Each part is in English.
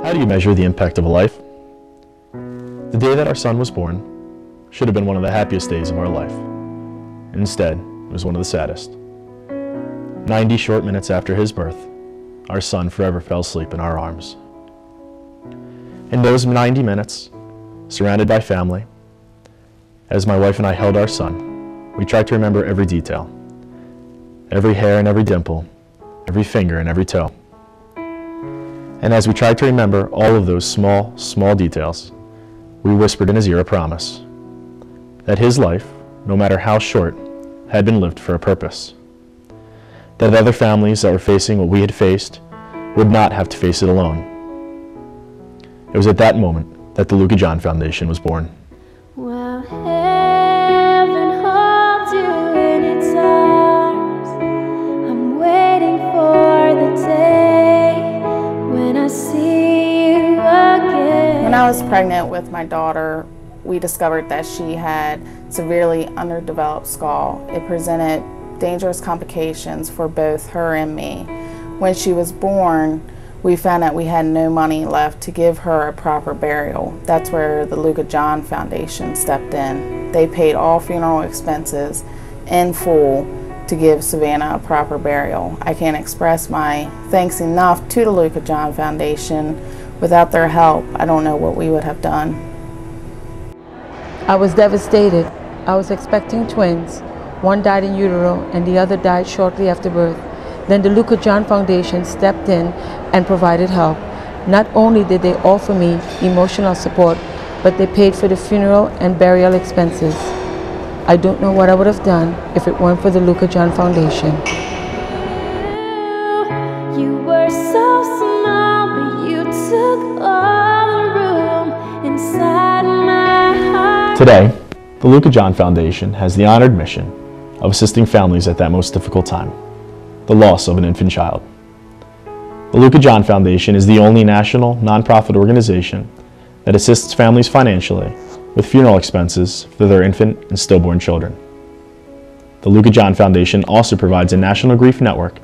How do you measure the impact of a life? The day that our son was born should have been one of the happiest days of our life. Instead, it was one of the saddest. 90 short minutes after his birth, our son forever fell asleep in our arms. In those 90 minutes, surrounded by family, as my wife and I held our son, we tried to remember every detail, every hair and every dimple, every finger and every toe. And as we tried to remember all of those small, small details, we whispered in his ear a promise that his life, no matter how short, had been lived for a purpose. That other families that were facing what we had faced would not have to face it alone. It was at that moment that the Luca John Foundation was born. Well, heaven holds you in its arms. I'm waiting for the day when I see you again. When I was pregnant with my daughter, we discovered that she had severely underdeveloped skull. It presented dangerous complications for both her and me. When she was born, we found that we had no money left to give her a proper burial. That's where the Luca John Foundation stepped in. They paid all funeral expenses in full to give Savannah a proper burial. I can't express my thanks enough to the Luca John Foundation. Without their help, I don't know what we would have done. I was devastated. I was expecting twins. One died in utero and the other died shortly after birth. Then the Luca John Foundation stepped in and provided help. Not only did they offer me emotional support, but they paid for the funeral and burial expenses. I don't know what I would have done if it weren't for the Luca John Foundation. You were so small, but you took all the room inside my heart. Today, the Luca John Foundation has the honored mission of assisting families at that most difficult time, the loss of an infant child. The Luca John Foundation is the only national nonprofit organization that assists families financially with funeral expenses for their infant and stillborn children. The Luca John Foundation also provides a national grief network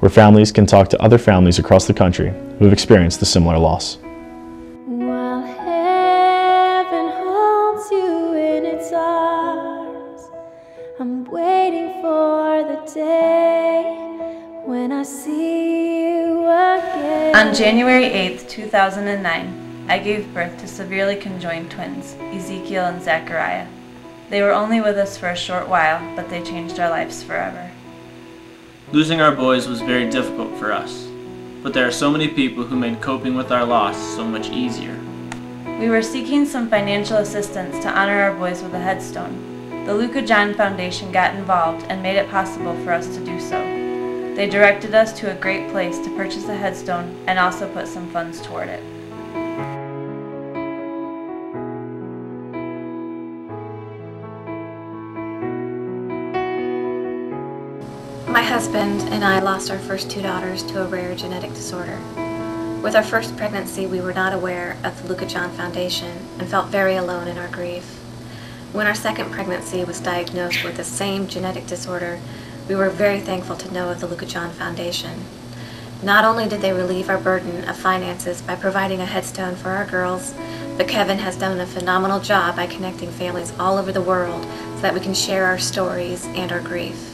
where families can talk to other families across the country who have experienced a similar loss. While heaven holds you in its arms, I'm waiting for the day when I see you again. On January 8th, 2009, I gave birth to severely conjoined twins, Ezekiel and Zachariah. They were only with us for a short while, but they changed our lives forever. Losing our boys was very difficult for us, but there are so many people who made coping with our loss so much easier. We were seeking some financial assistance to honor our boys with a headstone. The Luca John Foundation got involved and made it possible for us to do so. They directed us to a great place to purchase a headstone and also put some funds toward it. My husband and I lost our first two daughters to a rare genetic disorder. With our first pregnancy, we were not aware of the Luca John Foundation and felt very alone in our grief. When our second pregnancy was diagnosed with the same genetic disorder, we were very thankful to know of the Luca John Foundation. Not only did they relieve our burden of finances by providing a headstone for our girls, but Kevin has done a phenomenal job by connecting families all over the world so that we can share our stories and our grief.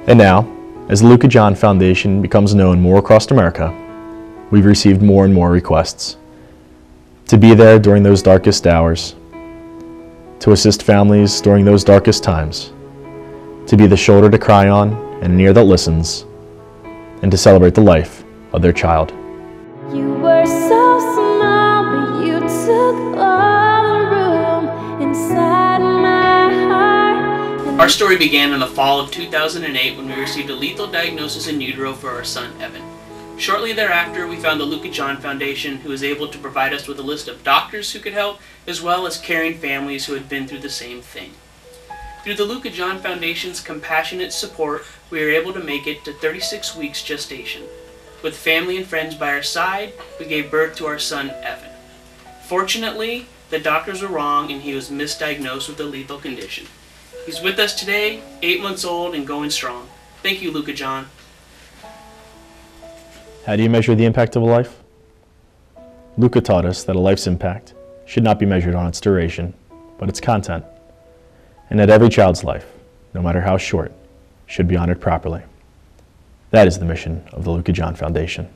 And now, as the Luca John Foundation becomes known more across America, we've received more and more requests to be there during those darkest hours, to assist families during those darkest times, to be the shoulder to cry on and an ear that listens, and to celebrate the life of their child. You were so small, but you took all the room inside my heart. Our story began in the fall of 2008 when we received a lethal diagnosis in utero for our son, Evan. Shortly thereafter, we found the Luca John Foundation, who was able to provide us with a list of doctors who could help, as well as caring families who had been through the same thing. Through the Luca John Foundation's compassionate support, we were able to make it to 36 weeks gestation. With family and friends by our side, we gave birth to our son, Evan. Fortunately, the doctors were wrong and he was misdiagnosed with a lethal condition. He's with us today, 8 months old and going strong. Thank you, Luca John. How do you measure the impact of a life? Luca taught us that a life's impact should not be measured on its duration, but its content, and that every child's life, no matter how short, should be honored properly. That is the mission of the Luca John Foundation.